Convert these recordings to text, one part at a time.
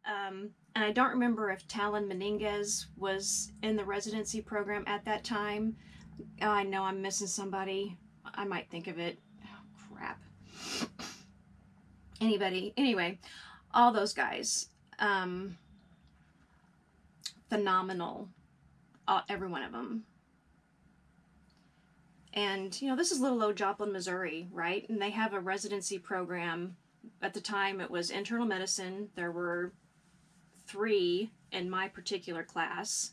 And I don't remember if Talon Menendez was in the residency program at that time. Oh, I know I'm missing somebody. I might think of it. Oh, crap. Anyway, all those guys. Phenomenal. Every one of them. And, you know, this is little old Joplin, Missouri, right? And they have a residency program. At the time, it was internal medicine. There were 3 in my particular class.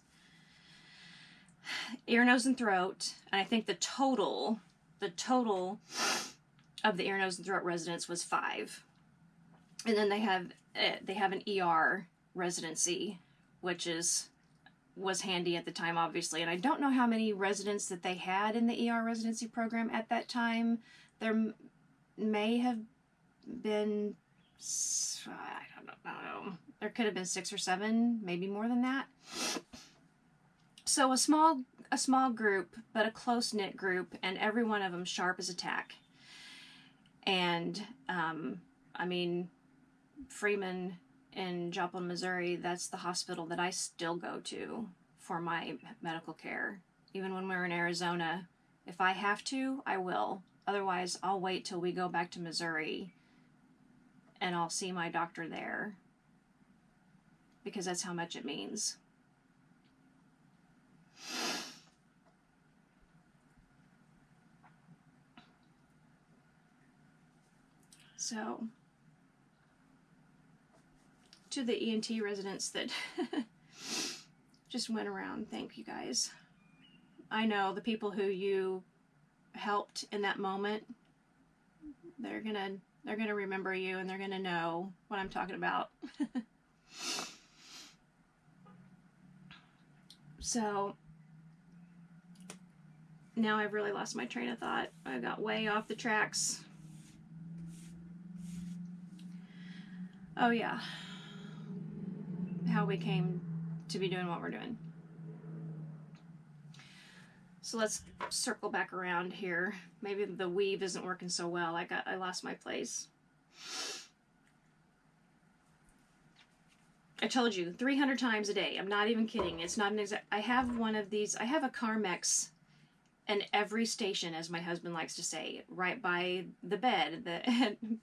Ear, nose, and throat. And I think the total of the ear, nose, and throat residents was 5. And then they have an ER residency, which was handy at the time, obviously. And I don't know how many residents that they had in the ER residency program at that time. There may have been, I don't know, there could have been 6 or 7, maybe more than that. So a small group, but a close-knit group, and every one of them sharp as a tack. And I mean, Freeman in Joplin, Missouri, that's the hospital that I still go to for my medical care. Even when we're in Arizona, if I have to, I will. Otherwise, I'll wait till we go back to Missouri and I'll see my doctor there, because that's how much it means. So, to the ENT residents that just went around, thank you guys. I know the people who you helped in that moment, they're gonna remember you, and they're gonna know what I'm talking about. So now I've really lost my train of thought. I got way off the tracks. Oh yeah, how we came to be doing what we're doing. So let's circle back around here. Maybe the weave isn't working so well. I lost my place. I told you 300 times a day. I'm not even kidding. It's not an exact. I have one of these. I have a Carmex in every station, as my husband likes to say, right by the bed.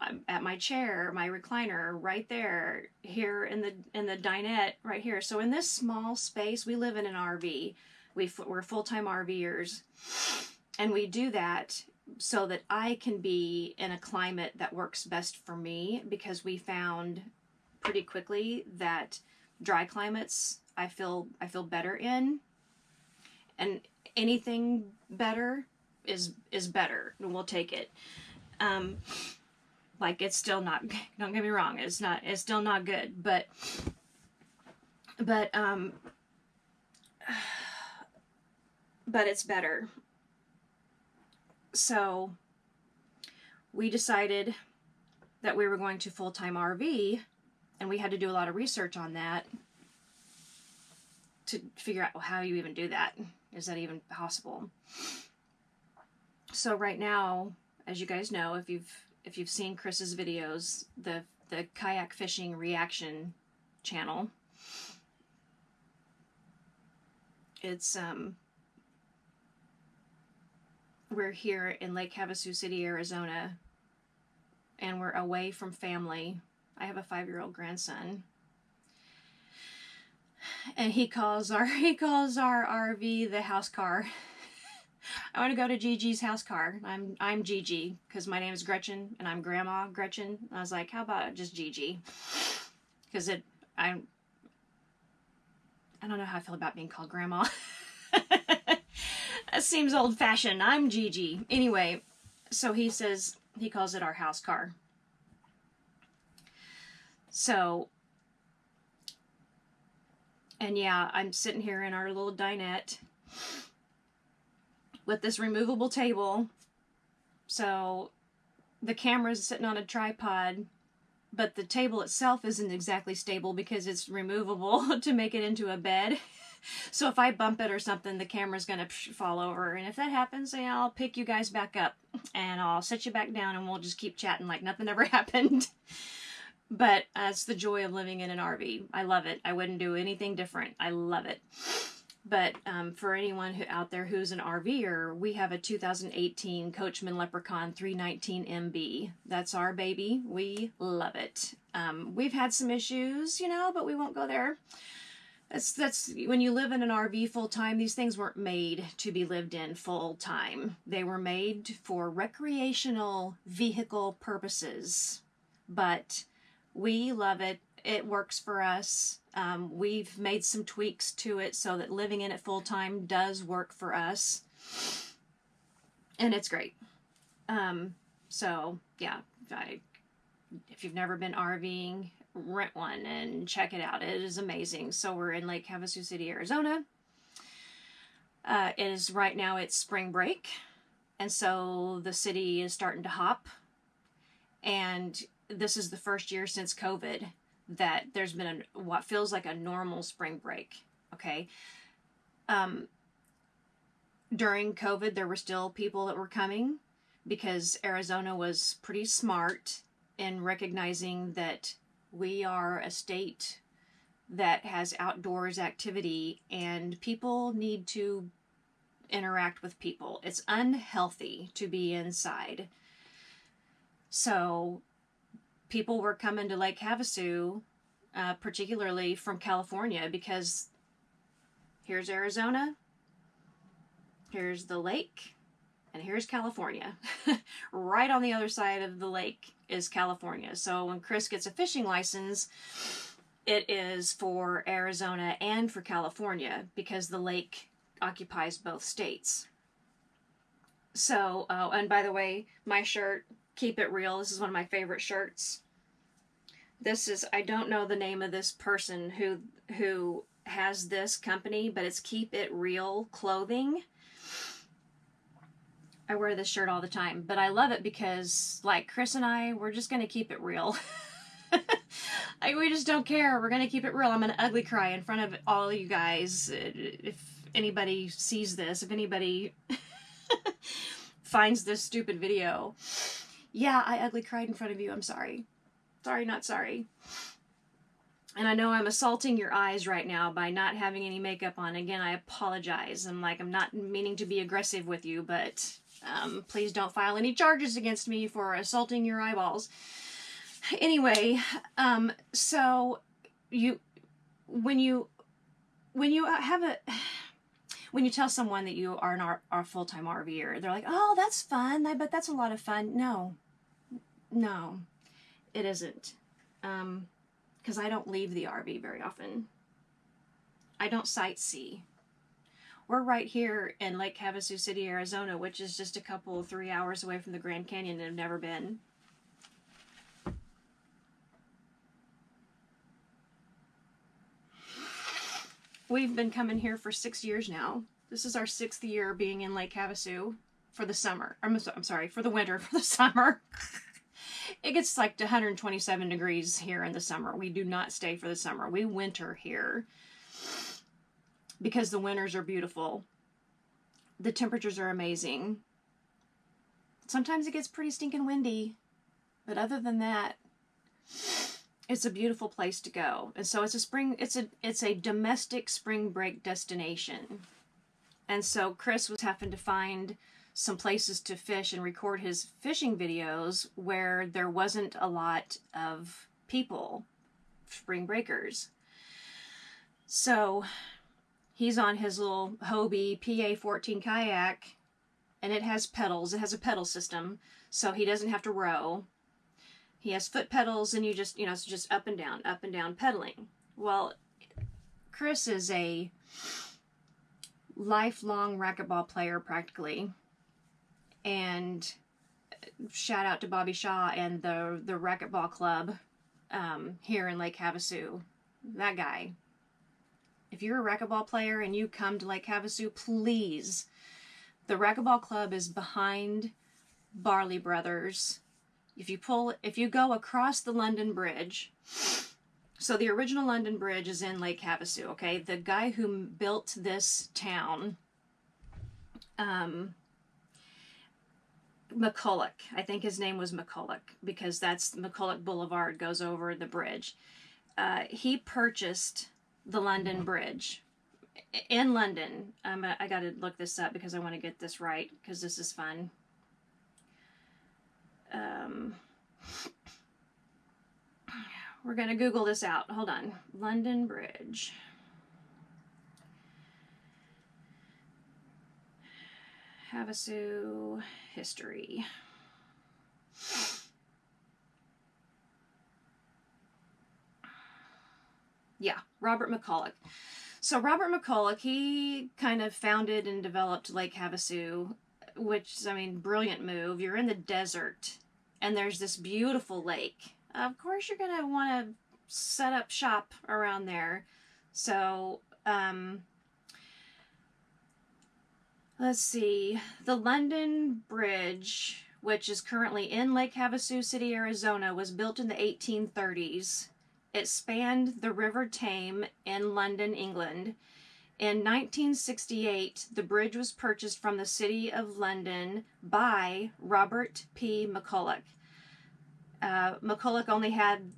I'm at my chair, my recliner, right there, here in the dinette, right here. So in this small space, we live in an RV. We're full-time RVers, and we do that so that I can be in a climate that works best for me, because we found pretty quickly that dry climates I feel better in, and anything better is better, and we'll take it. Like, it's still not, don't get me wrong, it's still not good, but it's better. So we decided that we were going to full-time RV, and we had to do a lot of research on that to figure out, well, how you even do that. Is that even possible? So right now, as you guys know, if you've seen Chris's videos, the kayak fishing reaction channel, it's we're here in Lake Havasu City, Arizona, and we're away from family. I have a 5-year-old grandson, and he calls our RV the house car. I want to go to Gigi's house car. I'm Gigi, because my name is Gretchen and I'm Grandma Gretchen. And I was like, how about just Gigi? Because I don't know how I feel about being called Grandma. That seems old-fashioned. I'm Gigi. Anyway, so he calls it our house car. So, and yeah, I'm sitting here in our little dinette with this removable table. So the camera's sitting on a tripod, but the table itself isn't exactly stable because it's removable to make it into a bed. So if I bump it or something, the camera's gonna fall over. And if that happens, I'll pick you guys back up and I'll set you back down and we'll just keep chatting like nothing ever happened. But it's the joy of living in an RV. I love it. I wouldn't do anything different. I love it. But for anyone out there who's an RVer, we have a 2018 Coachman Leprechaun 319 MB. That's our baby. We love it. We've had some issues, but we won't go there. That's when you live in an RV full time, these things weren't made to be lived in full time. They were made for recreational vehicle purposes. But we love it. It works for us. We've made some tweaks to it so that living in it full time does work for us. And it's great. So yeah, if you've never been RVing, rent one and check it out. It is amazing. So we're in Lake Havasu City, Arizona. Right now it's spring break. And so the city is starting to hop. And this is the first year since COVID that there's been what feels like a normal spring break. Okay. During COVID, there were still people that were coming because Arizona was pretty smart in recognizing that we are a state that has outdoors activity and people need to interact with people. It's unhealthy to be inside. So people were coming to Lake Havasu, particularly from California, because here's Arizona, here's the lake, and here's California. Right on the other side of the lake is California. So when Chris gets a fishing license, it is for Arizona and for California because the lake occupies both states. So, and by the way, my shirt, Keep It Real, this is one of my favorite shirts. I don't know the name of this person who has this company, but it's Keep It Real clothing. I wear this shirt all the time, but I love it because, like Chris and I, we're just going to keep it real. We just don't care. We're going to keep it real. I'm going to ugly cry in front of all of you guys. If anybody sees this, if anybody finds this stupid video. Yeah, I ugly cried in front of you. I'm sorry. Sorry, not sorry. And I know I'm assaulting your eyes right now by not having any makeup on. Again, I apologize. I'm not meaning to be aggressive with you, but please don't file any charges against me for assaulting your eyeballs. Anyway, so when you tell someone that you are a full-time RVer, they're like, oh, that's fun. I bet that's a lot of fun. No, it isn't. Because I don't leave the RV very often. I don't sightsee. We're right here in Lake Havasu City, Arizona, which is just 3 hours away from the Grand Canyon and I've never been. We've been coming here for 6 years now. This is our 6th year being in Lake Havasu for the summer. I'm sorry, for the winter, for the summer. It gets like to 127 degrees here in the summer. We do not stay for the summer. We winter here because the winters are beautiful. The temperatures are amazing. Sometimes it gets pretty stinking windy, but other than that, it's a beautiful place to go. And so it's a domestic spring break destination. And so Chris was having to find some places to fish and record his fishing videos where there wasn't a lot of people, spring breakers. So he's on his little Hobie PA-14 kayak, and it has pedals. It has a pedal system, so he doesn't have to row. He has foot pedals, and it's just up and down pedaling. Well, Chris is a lifelong racquetball player, practically. And shout out to Bobby Shaw and the racquetball club here in Lake Havasu. That guy. If you're a racquetball player and you come to Lake Havasu, please. The racquetball club is behind Barley Brothers. If you go across the London Bridge, so the original London Bridge is in Lake Havasu, okay? The guy who built this town, McCulloch. I think his name was McCulloch because that's McCulloch Boulevard goes over the bridge. He purchased the London Bridge in London. I got to look this up because I want to get this right because this is fun. We're going to Google this out. Hold on. London Bridge. Havasu history. Yeah, Robert McCulloch. So Robert McCulloch, he kind of founded and developed Lake Havasu, which, I mean, brilliant move. You're in the desert, and there's this beautiful lake. Of course, you're going to want to set up shop around there. So, let's see. The London Bridge, which is currently in Lake Havasu City, Arizona, was built in the 1830s. It spanned the River Tame in London, England. In 1968, the bridge was purchased from the City of London by Robert P. McCulloch. McCulloch only had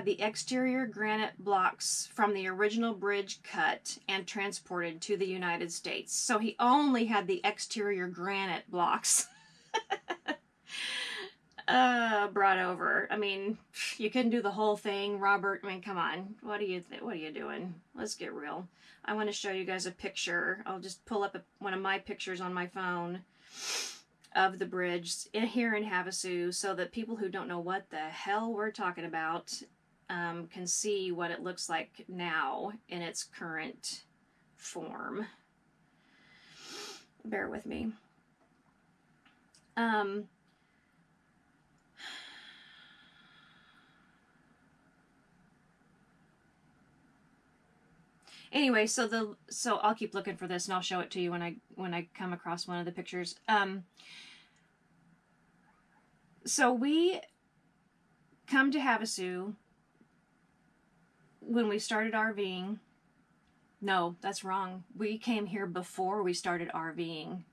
the exterior granite blocks from the original bridge cut and transported to the United States. So he only had the exterior granite blocks brought over. I mean, you couldn't do the whole thing, Robert. I mean, come on. What are you doing? Let's get real. I want to show you guys a picture. I'll just pull up one of my pictures on my phone of the bridge here in Havasu so that people who don't know what the hell we're talking about can see what it looks like now in its current form. Bear with me. Anyway, so I'll keep looking for this and I'll show it to you when I come across one of the pictures. So we come to Havasu when we started RVing. No, that's wrong. We came here before we started RVing.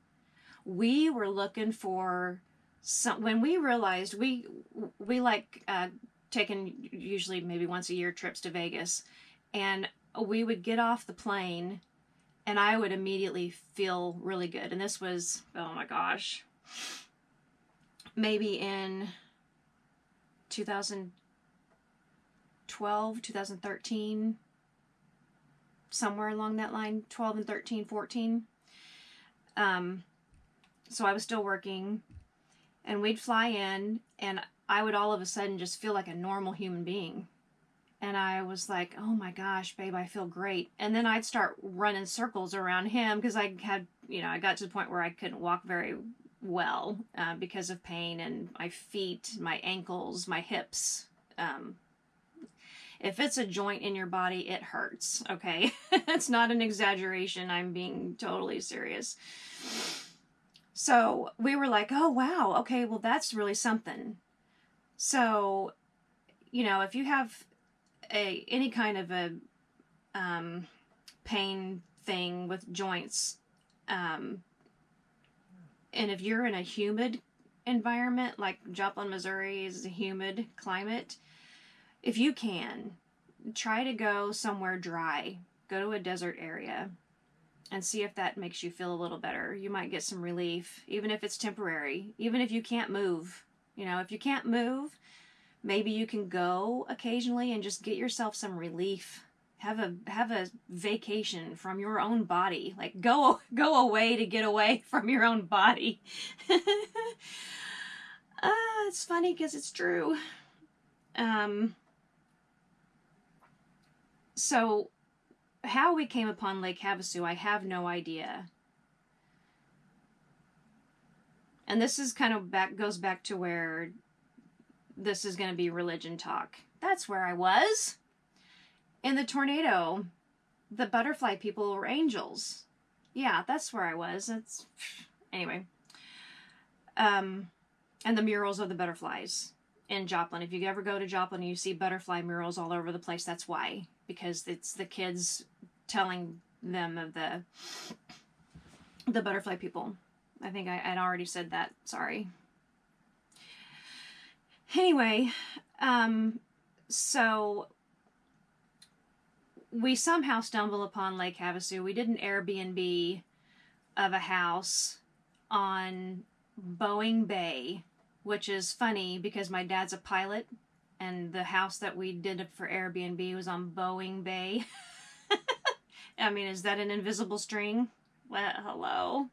We were looking for when we realized we like taking usually maybe once a year trips to Vegas, and we would get off the plane and I would immediately feel really good. And this was, oh my gosh, maybe in 2012, 2013, somewhere along that line, 12 and 13, 14. So I was still working, and we'd fly in, and I would all of a sudden just feel like a normal human being. And I was like, oh my gosh, babe, I feel great. And then I'd start running circles around him because I had, I got to the point where I couldn't walk very well because of pain and my feet, my ankles, my hips. If it's a joint in your body, it hurts, okay? It's not an exaggeration. I'm being totally serious. So we were like, oh, wow, okay, well, that's really something. So, if you have any kind of a pain thing with joints, and if you're in a humid environment, like Joplin, Missouri is a humid climate, if you can, try to go somewhere dry. Go to a desert area and see if that makes you feel a little better. You might get some relief, even if it's temporary, even if you can't move. If you can't move, maybe you can go occasionally and just get yourself some relief. Have a vacation from your own body. Like go away to get away from your own body. It's funny because it's true. So how we came upon Lake Havasu, I have no idea. And this is kind of goes back to where this is going to be religion talk. That's where I was. In the tornado, the butterfly people were angels. Yeah, that's where I was. Anyway. And the murals of the butterflies in Joplin. If you ever go to Joplin and you see butterfly murals all over the place, that's why. Because it's the kids telling them of the butterfly people. I think I'd already said that. Sorry. Anyway, so we somehow stumble upon Lake Havasu. We did an Airbnb of a house on Boeing Bay, which is funny because my dad's a pilot, and the house that we did for Airbnb was on Boeing Bay. I mean, is that an invisible string? Well, hello.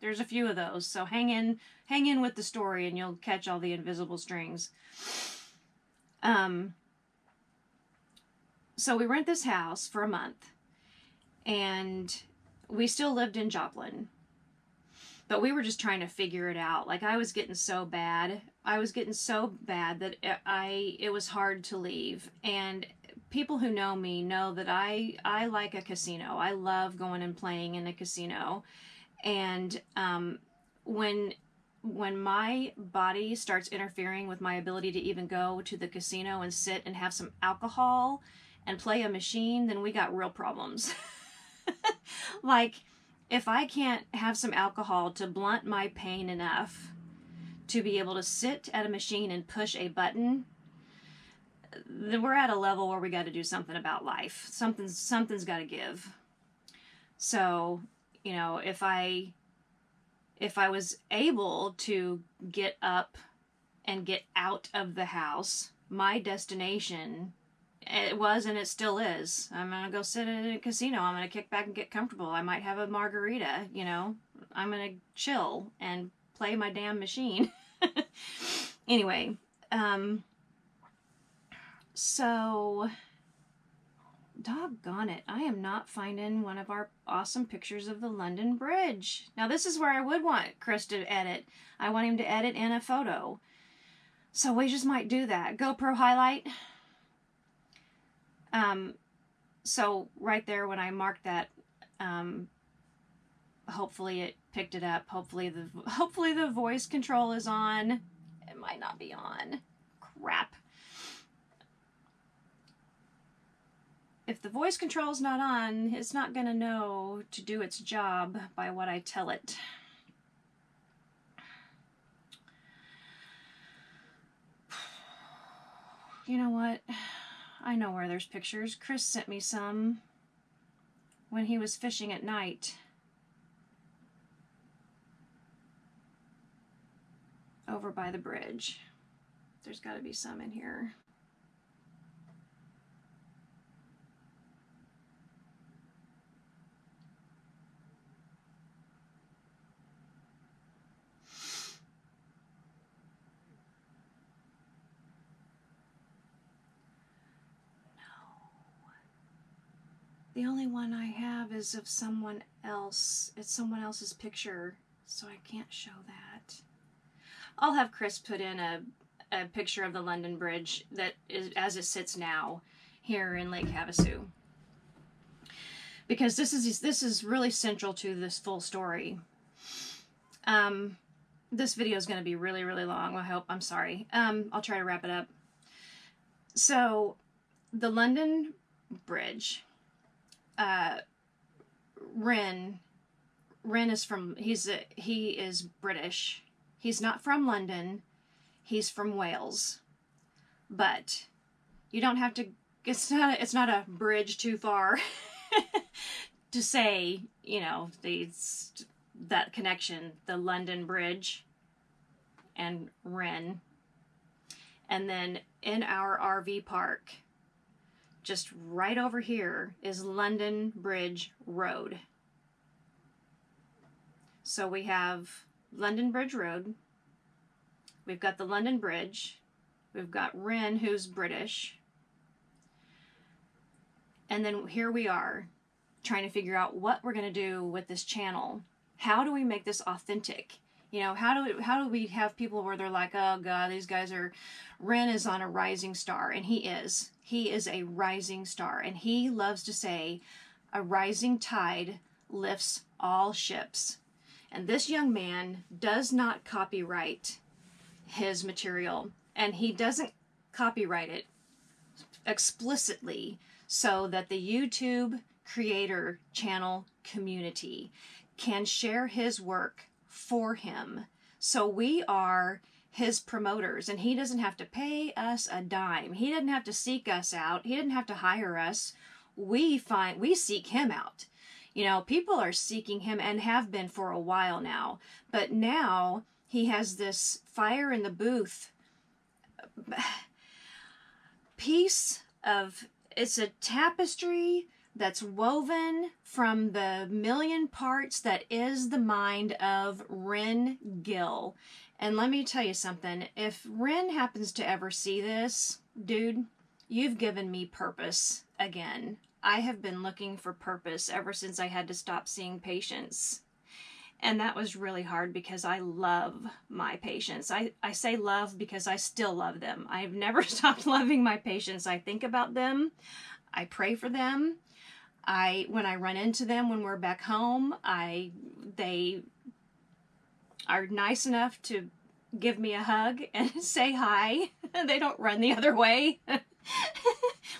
There's a few of those, so hang in with the story and you'll catch all the invisible strings. So we rent this house for a month, and we still lived in Joplin, but we were just trying to figure it out. Like, I was getting so bad. That it was hard to leave. And people who know me know that I like a casino. I love going and playing in a casino. And when my body starts interfering with my ability to even go to the casino and sit and have some alcohol and play a machine, then we got real problems. Like, if I can't have some alcohol to blunt my pain enough to be able to sit at a machine and push a button, then we're at a level where we got to do something about life. Something's got to give. So, you know, if I was able to get up and get out of the house, my destination, it was and it still is, I'm going to go sit in a casino. I'm going to kick back and get comfortable. I might have a margarita, you know. I'm going to chill and play my damn machine. Anyway, so doggone it, I am not finding one of our awesome pictures of the London Bridge. Now, this is where I would want Chris to edit. I want him to edit in a photo. So we just might do that. GoPro highlight. So right there when I marked that, hopefully it picked it up. Hopefully the voice control is on. It might not be on. Crap. If the voice control's not on, it's not going to know to do its job by what I tell it. You know what? I know where there's pictures. Chris sent me some when he was fishing at night. Over by the bridge. There's got to be some in here. The only one I have is of someone else. It's someone else's picture, so I can't show that. I'll have Chris put in a picture of the London Bridge that is as it sits now here in Lake Havasu, because this is really central to this full story. This video is going to be really, really long. I hope. I'm sorry. I'll try to wrap it up. So, the London Bridge. Ren is from, he is British. He's not from London. He's from Wales. But you don't have to, it's not a bridge too far to say, you know, that connection, the London Bridge and Ren. And then in our RV park, just right over here is London Bridge Road. So we have London Bridge Road. We've got the London Bridge. We've got Ren, who's British. And then here we are trying to figure out what we're going to do with this channel. How do we make this authentic? You know, how do we have people where they're like, oh God, these guys are, Ren is on a rising star, and he is. He is a rising star, and he loves to say, a rising tide lifts all ships. And this young man does not copyright his material, and he doesn't copyright it explicitly so that the YouTube creator channel community can share his work for him. So we are his promoters, and he doesn't have to pay us a dime. He doesn't have to seek us out. He didn't have to hire us. We seek him out. You know, people are seeking him and have been for a while now. But now he has this fire in the booth piece of, it's a tapestry that's woven from the million parts that is the mind of Ren Gill. And let me tell you something, if Ren happens to ever see this, dude, you've given me purpose again. I have been looking for purpose ever since I had to stop seeing patients. And that was really hard because I love my patients. I say love because I still love them. I've never stopped loving my patients. I think about them. I pray for them. When I run into them when we're back home, they are nice enough to give me a hug and say hi. They don't run the other way.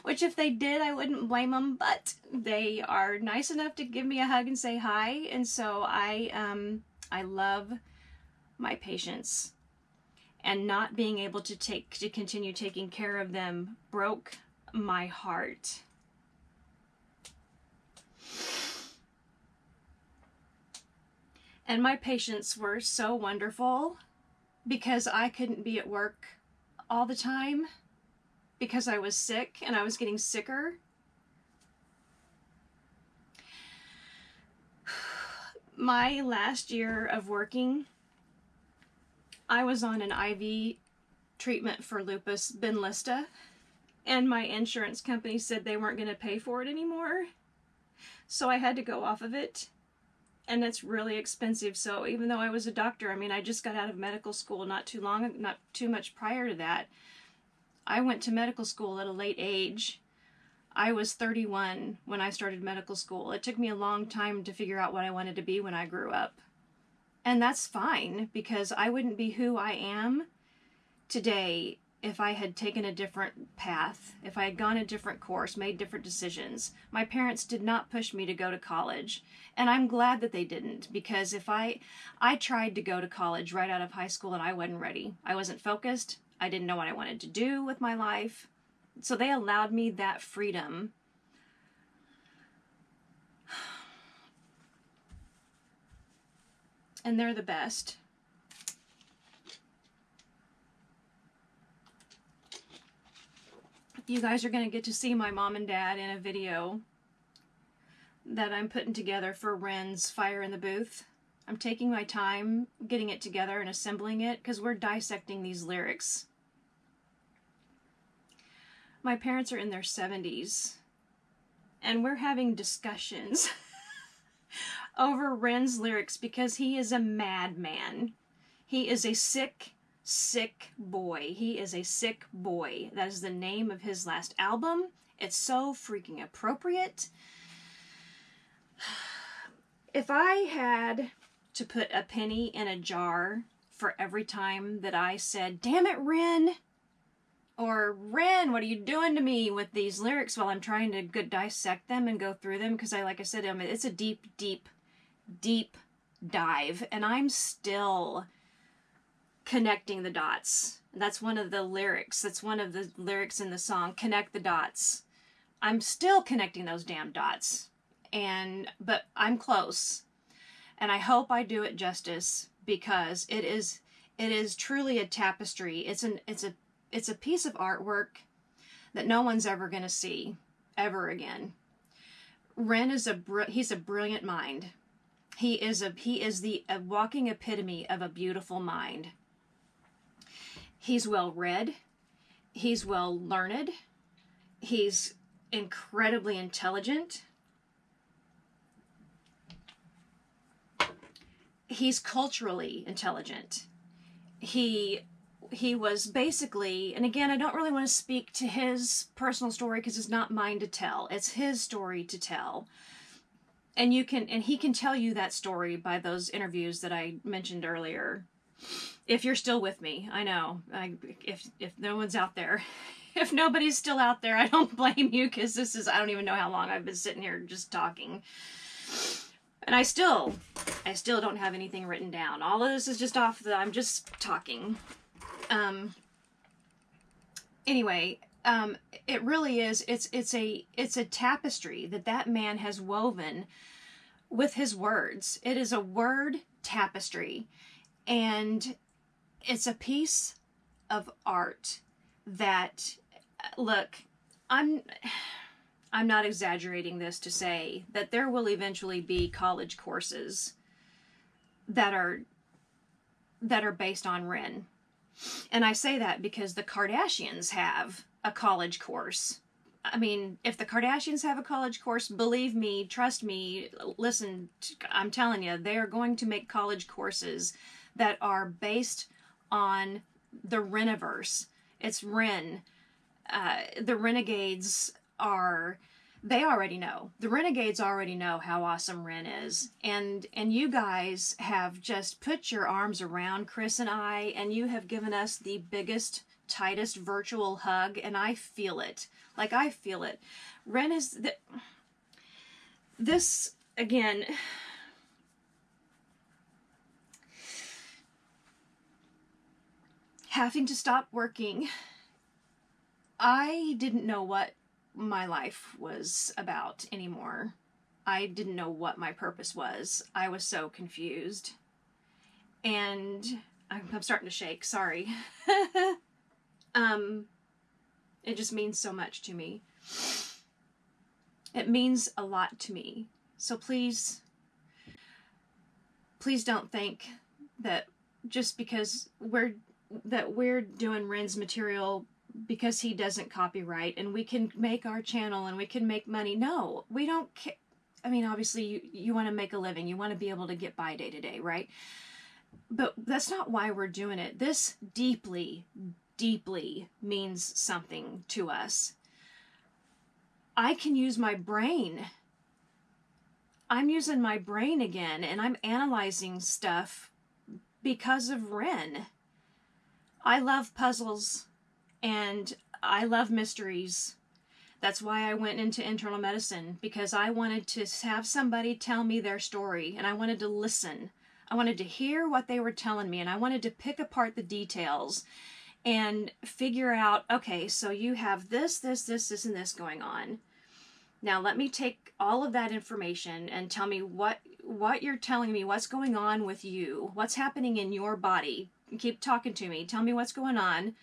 Which if they did, I wouldn't blame them, but they are nice enough to give me a hug and say hi. And so I love my patients, and not being able to continue taking care of them broke my heart. And my patients were so wonderful because I couldn't be at work all the time because I was sick and I was getting sicker. My last year of working, I was on an IV treatment for lupus, Benlysta, and my insurance company said they weren't going to pay for it anymore. So I had to go off of it. And it's really expensive. So even though I was a doctor, I mean, I just got out of medical school not too much prior to that. I went to medical school at a late age. I was 31 when I started medical school. It took me a long time to figure out what I wanted to be when I grew up. And that's fine, because I wouldn't be who I am today if I had taken a different path, if I had gone a different course, made different decisions. My parents did not push me to go to college, and I'm glad that they didn't, because if I tried to go to college right out of high school and I wasn't ready. I wasn't focused. I didn't know what I wanted to do with my life. So they allowed me that freedom. And they're the best. You guys are going to get to see my mom and dad in a video that I'm putting together for Ren's Fire in the Booth. I'm taking my time getting it together and assembling it because we're dissecting these lyrics. My parents are in their 70s, and we're having discussions over Ren's lyrics because he is a madman. He is a sick boy. He is a sick boy. That is the name of his last album. It's so freaking appropriate. If I had to put a penny in a jar for every time that I said, "Damn it, Ren," or "Ren, what are you doing to me?" with these lyrics while I'm trying to dissect them and go through them, because like I said, it's a deep dive, and I'm still connecting the dots. That's one of the lyrics. That's one of the lyrics in the song, "Connect the Dots." I'm still connecting those damn dots. But I'm close. And I hope I do it justice, because it is truly a tapestry. It's a piece of artwork that no one's ever going to see ever again. Ren is he's a brilliant mind. He is the walking epitome of a beautiful mind. He's well read. He's well learned. He's incredibly intelligent. He's culturally intelligent. He was basically, and again, I don't really want to speak to his personal story because it's not mine to tell. It's his story to tell. And he can tell you that story by those interviews that I mentioned earlier. If you're still with me, I know. If no one's out there, if nobody's still out there, I don't blame you, because I don't even know how long I've been sitting here just talking. And I still don't have anything written down. All of this is just I'm just talking. Anyway, it really is, it's a tapestry that man has woven with his words. It is a word tapestry, and it's a piece of art that, look, I'm not exaggerating this to say that there will eventually be college courses that are based on Ren. And I say that because the Kardashians have a college course. I mean, if the Kardashians have a college course, believe me, trust me, listen, I'm telling you, they are going to make college courses that are based on the Reniverse. It's Ren. The Renegades they already know. The Renegades already know how awesome Ren is. And you guys have just put your arms around Chris and I, and you have given us the biggest, tightest virtual hug, and I feel it. Like, I feel it. Ren is... This, again... Having to stop working, I didn't know what my life was about anymore. I didn't know what my purpose was. I was so confused. And I'm starting to shake, sorry. It just means so much to me. It means a lot to me. So please don't think that just because we're doing Ren's material because he doesn't copyright and we can make our channel and we can make money. No, we don't care. I mean, obviously you want to make a living. You want to be able to get by day to day, right? But that's not why we're doing it. This deeply, deeply means something to us. I can use my brain. I'm using my brain again, and I'm analyzing stuff because of Ren. I love puzzles, and I love mysteries. That's why I went into internal medicine, because I wanted to have somebody tell me their story, and I wanted to listen. I wanted to hear what they were telling me, and I wanted to pick apart the details and figure out, okay, so you have this, and this going on. Now let me take all of that information and tell me what you're telling me, what's going on with you, what's happening in your body. Keep talking to me. Tell me what's going on.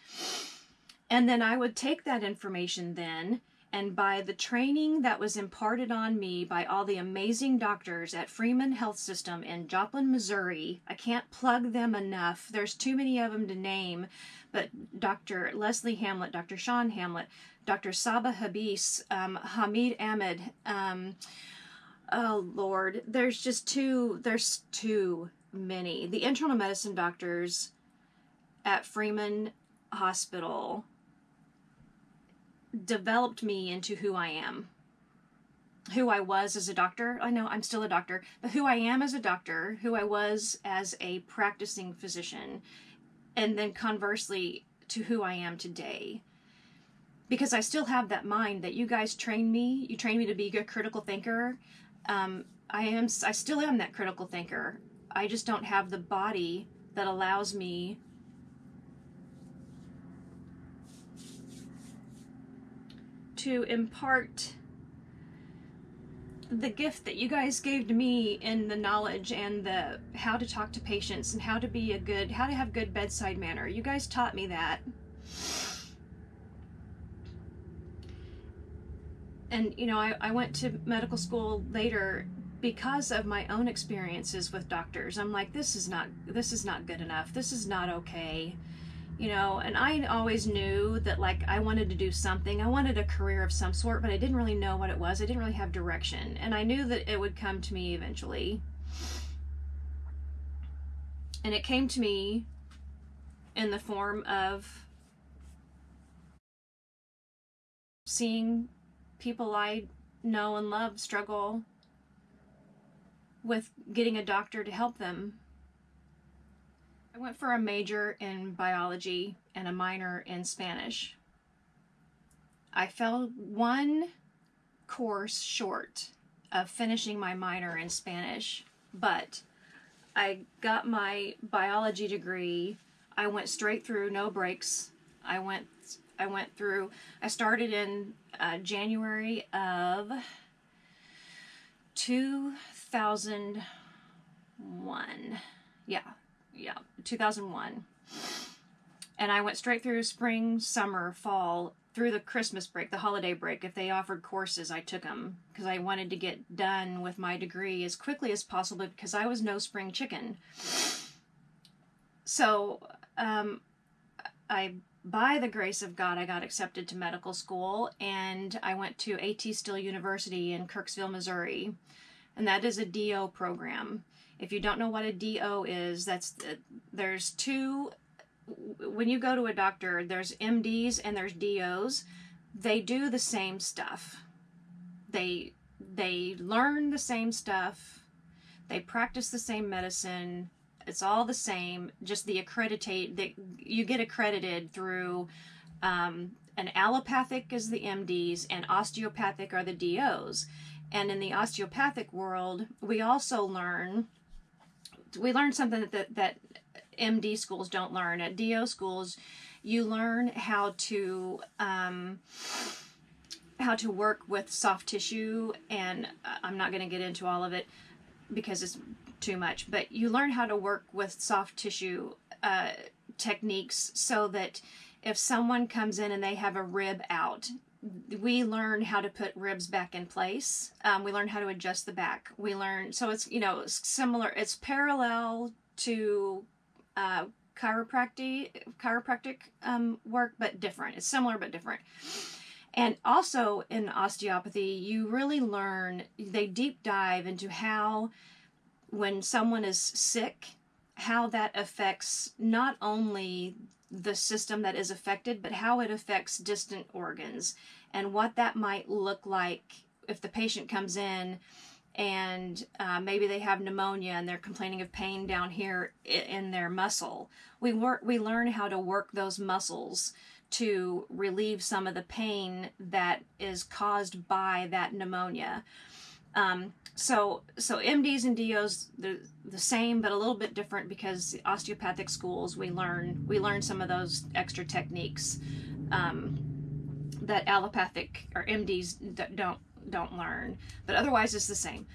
And then I would take that information then, and by the training that was imparted on me by all the amazing doctors at Freeman Health System in Joplin, Missouri, I can't plug them enough. There's too many of them to name, but Dr. Leslie Hamlet, Dr. Sean Hamlet, Dr. Saba Habis, Hamid Ahmed, oh Lord, there's too many. The internal medicine doctors at Freeman Hospital developed me into who I am. Who I was as a doctor. I know I'm still a doctor, but who I am as a doctor, who I was as a practicing physician, and then conversely to who I am today. Because I still have that mind that you guys trained me. You trained me to be a critical thinker. I still am that critical thinker. I just don't have the body that allows me to impart the gift that you guys gave to me in the knowledge and the how to talk to patients and how to have good bedside manner. You guys taught me that. And you know, I went to medical school later because of my own experiences with doctors. I'm like, this is not good enough. This is not okay. You know, and I always knew that, like, I wanted to do something. I wanted a career of some sort, but I didn't really know what it was. I didn't really have direction. And I knew that it would come to me eventually. And it came to me in the form of seeing people I know and love struggle with getting a doctor to help them. I went for a major in biology and a minor in Spanish. I fell one course short of finishing my minor in Spanish, but I got my biology degree. I went straight through, no breaks. I started in January of 2001. Yeah, 2001. And I went straight through spring, summer, fall, through the Christmas break, the holiday break. If they offered courses, I took them because I wanted to get done with my degree as quickly as possible because I was no spring chicken. So, by the grace of God, I got accepted to medical school, and I went to A.T. Still University in Kirksville, Missouri, and that is a DO program. If you don't know what a DO is, there's two. When you go to a doctor, there's MDs and there's DOs. They do the same stuff. They learn the same stuff. They practice the same medicine. It's all the same. Just you get accredited through an allopathic is the MDs and osteopathic are the DOs. And in the osteopathic world, we also learn something that MD schools don't learn. At DO schools, you learn how to work with soft tissue, and I'm not going to get into all of it because it's too much, but you learn how to work with soft tissue techniques so that if someone comes in and they have a rib out, we learn how to put ribs back in place. We learn how to adjust the back. So it's, similar, it's parallel to chiropractic work, but different. It's similar but different. And also in osteopathy, you really they deep dive into how, when someone is sick, how that affects not only the system that is affected, but how it affects distant organs and what that might look like if the patient comes in and maybe they have pneumonia and they're complaining of pain down here in their muscle. We learn how to work those muscles to relieve some of the pain that is caused by that pneumonia. So MDs and DOs, they're the same but a little bit different because the osteopathic schools, we learn some of those extra techniques that allopathic or MDs don't learn, but otherwise it's the same.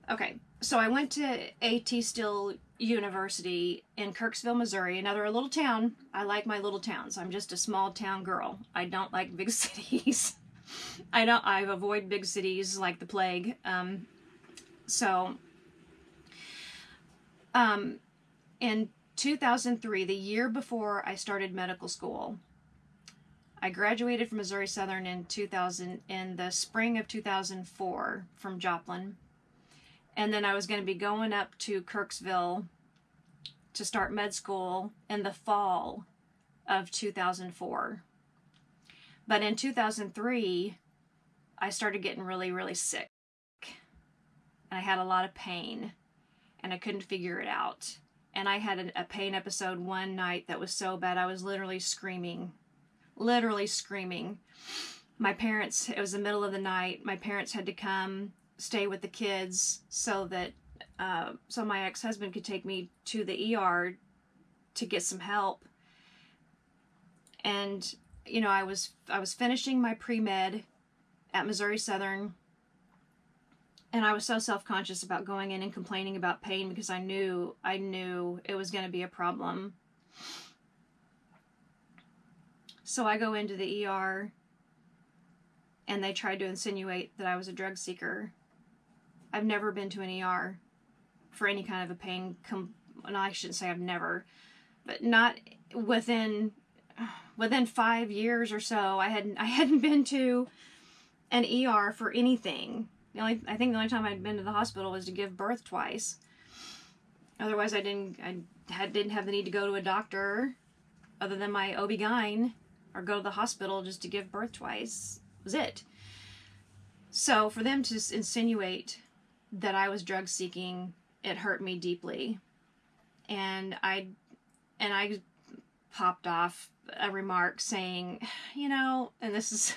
Okay, so I went to A.T. Still University in Kirksville, Missouri, another little town. I like my little towns. I'm just a small town girl. I don't like big cities. I avoid big cities like the plague. In 2003, the year before I started medical school, I graduated from Missouri Southern in the spring of 2004 from Joplin. And then I was going to be going up to Kirksville to start med school in the fall of 2004. But in 2003, I started getting really, really sick. And I had a lot of pain. And I couldn't figure it out. And I had a pain episode one night that was so bad I was literally screaming. Literally screaming. My parents, it was the middle of the night, my parents had to come stay with the kids so that so my ex-husband could take me to the ER to get some help. And I was finishing my pre-med at Missouri Southern, and I was so self-conscious about going in and complaining about pain because I knew it was going to be a problem. So I go into the ER, and they tried to insinuate that I was a drug seeker. I've never been to an ER for any kind of a pain. No, I shouldn't say I've never, but not within 5 years or so. I hadn't been to an ER for anything. I think the only time I'd been to the hospital was to give birth twice. Otherwise, I didn't have the need to go to a doctor other than my OB-GYN or go to the hospital just to give birth twice. Was it. So for them to insinuate that I was drug seeking, it hurt me deeply. And I popped off a remark saying, and this is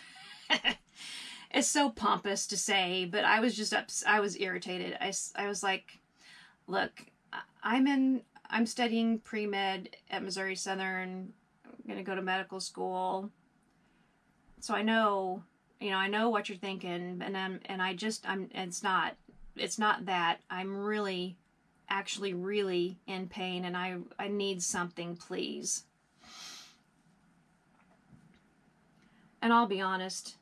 It's so pompous to say, but I was just I was irritated. I was like, look, I'm studying pre-med at Missouri Southern. I'm going to go to medical school. So I know, I know what you're thinking, it's not that. I'm really, actually really in pain, and I need something, please. And I'll be honest,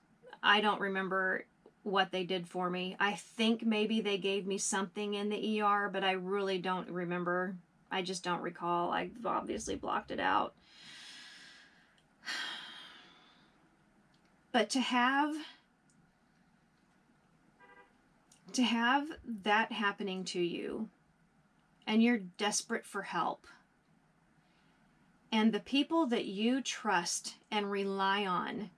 I don't remember what they did for me. I think maybe they gave me something in the ER, but I really don't remember. I just don't recall. I obviously blocked it out. But to have that happening to you, and you're desperate for help, and the people that you trust and rely on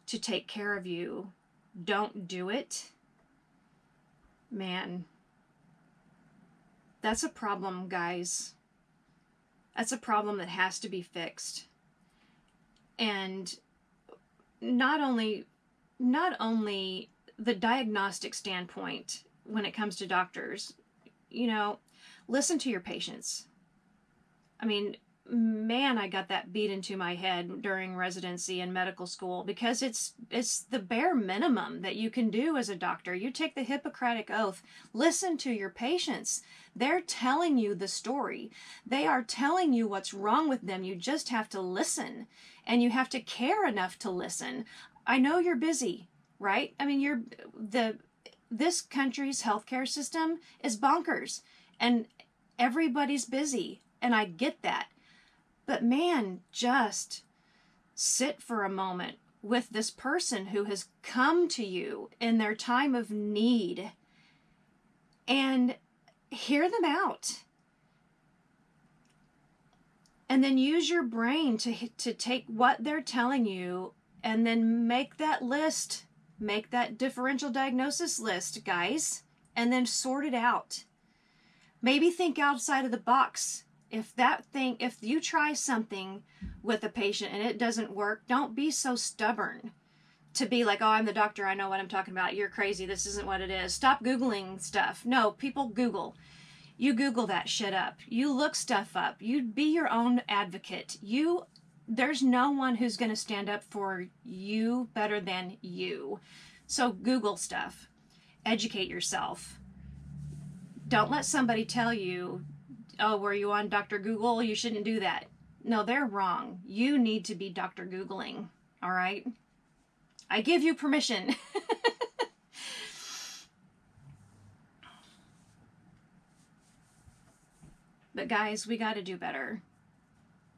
to take care of you don't do it, man, that's a problem, guys. That's a problem that has to be fixed. And not only the diagnostic standpoint when it comes to doctors, listen to your patients. I mean, man, I got that beat into my head during residency and medical school, because it's the bare minimum that you can do as a doctor. You take the Hippocratic Oath. Listen to your patients. They're telling you the story. They are telling you what's wrong with them. You just have to listen, and you have to care enough to listen. I know you're busy, right? I mean, this country's healthcare system is bonkers, and everybody's busy, and I get that. But man, just sit for a moment with this person who has come to you in their time of need and hear them out. And then use your brain to take what they're telling you and then make that list. Make that differential diagnosis list, guys, and then sort it out. Maybe think outside of the box. If you try something with a patient and it doesn't work, don't be so stubborn to be like, oh, I'm the doctor, I know what I'm talking about. You're crazy. This isn't what it is. Stop Googling stuff. No, people Google. You Google that shit up. You look stuff up. You be your own advocate. There's no one who's going to stand up for you better than you. So Google stuff. Educate yourself. Don't let somebody tell you, oh, were you on Dr. Google? You shouldn't do that. No, they're wrong. You need to be Dr. Googling, all right? I give you permission. But guys, we got to do better.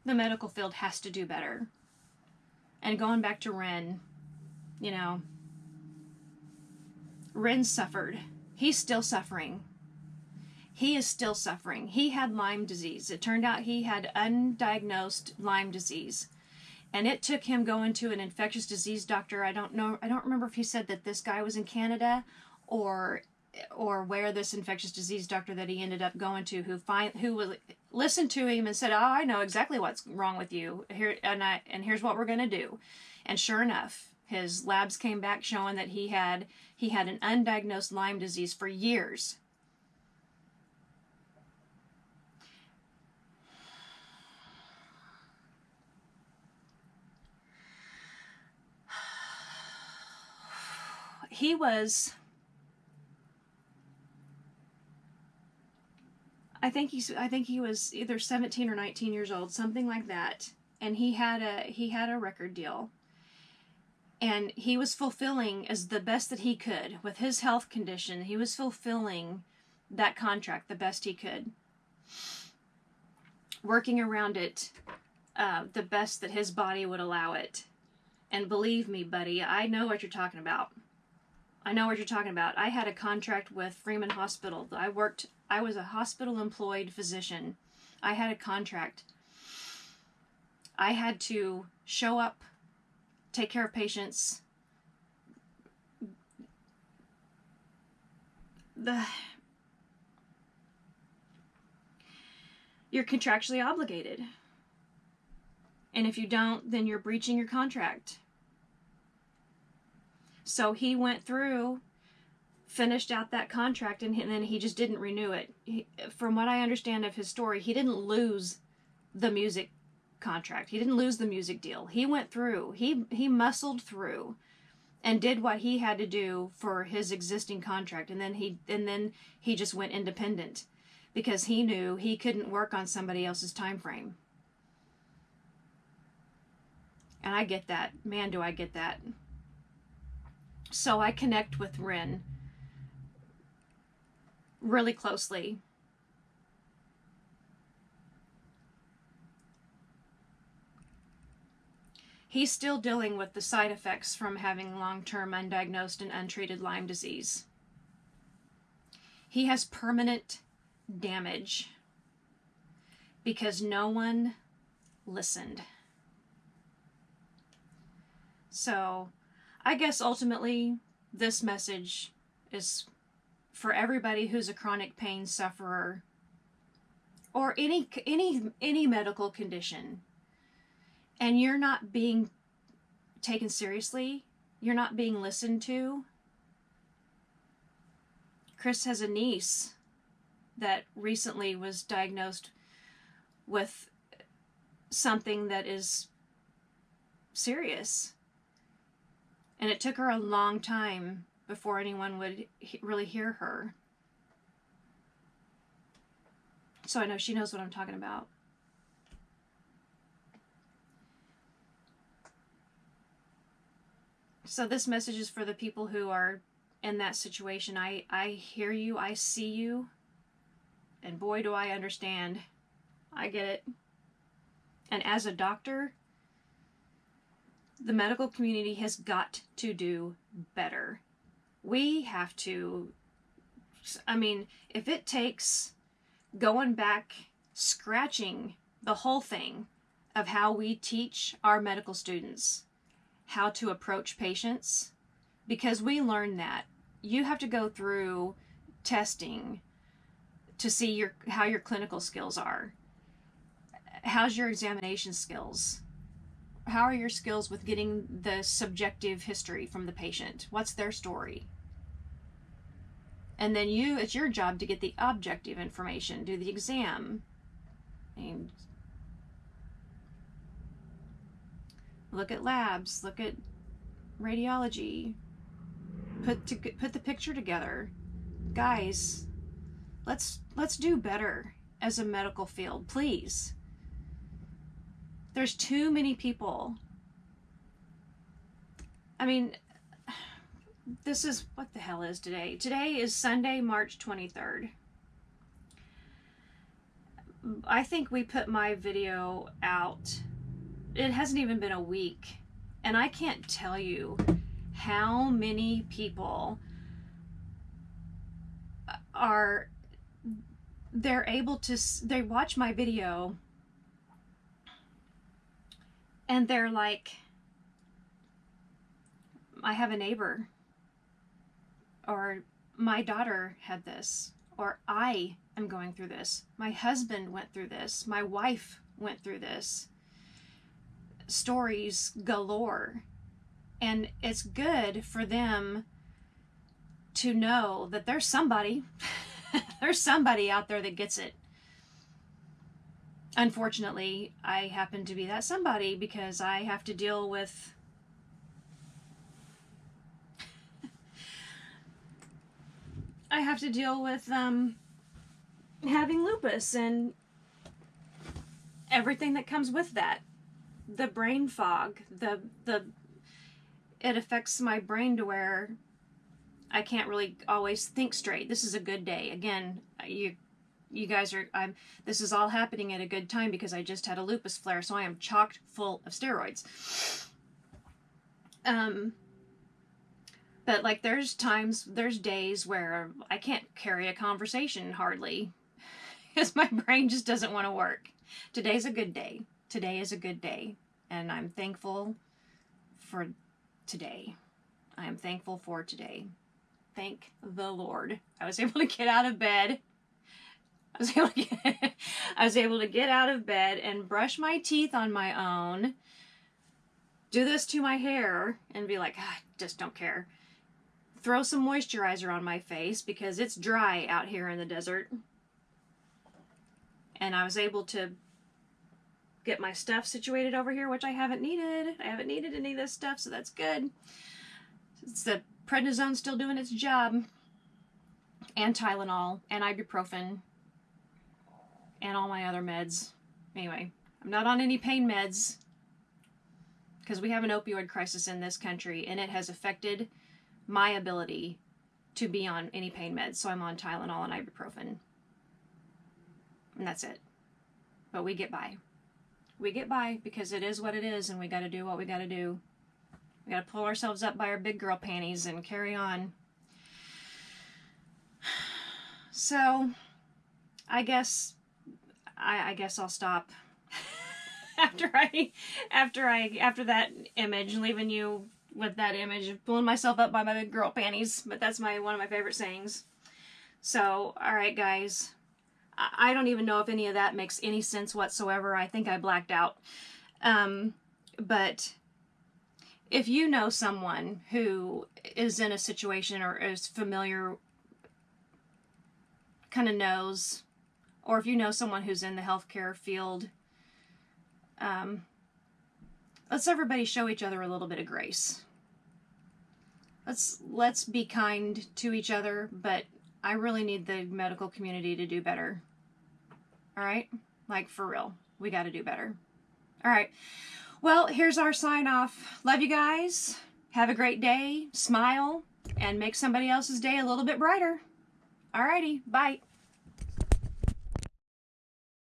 The medical field has to do better. And going back to Ren, Ren suffered. He's still suffering. He is still suffering. He had Lyme disease. It turned out he had undiagnosed Lyme disease. And it took him going to an infectious disease doctor. I don't remember if he said that this guy was in Canada or where this infectious disease doctor that he ended up going to who listened to him and said, oh, I know exactly what's wrong with you. And here's what we're going to do. And sure enough, his labs came back showing that he had an undiagnosed Lyme disease for years. I think he was either 17 or 19 years old, something like that. And he had a record deal. And he was fulfilling as the best that he could with his health condition. He was fulfilling that contract the best he could. Working around it the best that his body would allow it. And believe me, buddy, I know what you're talking about. I know what you're talking about. I had a contract with Freeman Hospital. I was a hospital employed physician. I had a contract. I had to show up, take care of patients. You're contractually obligated. And if you don't, then you're breaching your contract. So he went through, finished out that contract, and then he just didn't renew it. From what I understand of his story, he didn't lose the music contract. He didn't lose the music deal. He went through. He muscled through and did what he had to do for his existing contract, and then he just went independent because he knew he couldn't work on somebody else's time frame. And I get that. Man, do I get that. So I connect with Ren really closely. He's still dealing with the side effects from having long-term undiagnosed and untreated Lyme disease. He has permanent damage because no one listened. So I guess ultimately this message is for everybody who's a chronic pain sufferer or any medical condition, and you're not being taken seriously, you're not being listened to. Chris has a niece that recently was diagnosed with something that is serious. And it took her a long time before anyone would really hear her. So I know she knows what I'm talking about. So this message is for the people who are in that situation. I hear you, I see you, and boy do I understand. I get it. And as a doctor, the medical community has got to do better. We have to, I mean, if it takes going back, scratching the whole thing of how we teach our medical students how to approach patients, because we learn that. You have to go through testing to see how your clinical skills are. How's your examination skills? How are your skills with getting the subjective history from the patient? What's their story? And then it's your job to get the objective information, do the exam. And look at labs, look at radiology, put the picture together. Guys, let's do better as a medical field, please. There's too many people. I mean, this is, what the hell is today? Today is Sunday, March 23rd. I think we put my video out. It hasn't even been a week. And I can't tell you how many people they watch my video and they're like, I have a neighbor, or my daughter had this, or I am going through this. My husband went through this. My wife went through this. Stories galore. And it's good for them to know that there's somebody, there's somebody out there that gets it. Unfortunately, I happen to be that somebody because I have to deal with having lupus and everything that comes with that. The brain fog, it affects my brain to where I can't really always think straight. This is a good day. Again, you guys are, this is all happening at a good time because I just had a lupus flare, so I am chocked full of steroids. But like there's days where I can't carry a conversation hardly because my brain just doesn't want to work. Today's a good day. Today is a good day, and I'm thankful for today. I am thankful for today. Thank the Lord. I was able to get out of bed. I was able to get out of bed and brush my teeth on my own. do this to my hair and be like, I just don't care. Throw some moisturizer on my face because it's dry out here in the desert. And I was able to get my stuff situated over here, which I haven't needed. I haven't needed any of this stuff, so that's good. It's the prednisone still doing its job. And Tylenol, and ibuprofen, and all my other meds. Anyway, I'm not on any pain meds because we have an opioid crisis in this country, and it has affected my ability to be on any pain meds. So I'm on Tylenol and ibuprofen. And that's it. But we get by. We get by because it is what it is, and we got to do what we got to do. We got to pull ourselves up by our big girl panties and carry on. So, I guess I'll stop after that image, leaving you with that image of pulling myself up by my big girl panties. But that's one of my favorite sayings. So, all right, guys. I don't even know if any of that makes any sense whatsoever. I think I blacked out. But if you know someone who is in a situation or is familiar, kind of knows, or if you know someone who's in the healthcare field, let's everybody show each other a little bit of grace. Let's be kind to each other, but I really need the medical community to do better. All right? Like, for real. We got to do better. All right. Well, here's our sign off. Love you guys. Have a great day. Smile and make somebody else's day a little bit brighter. All righty. Bye.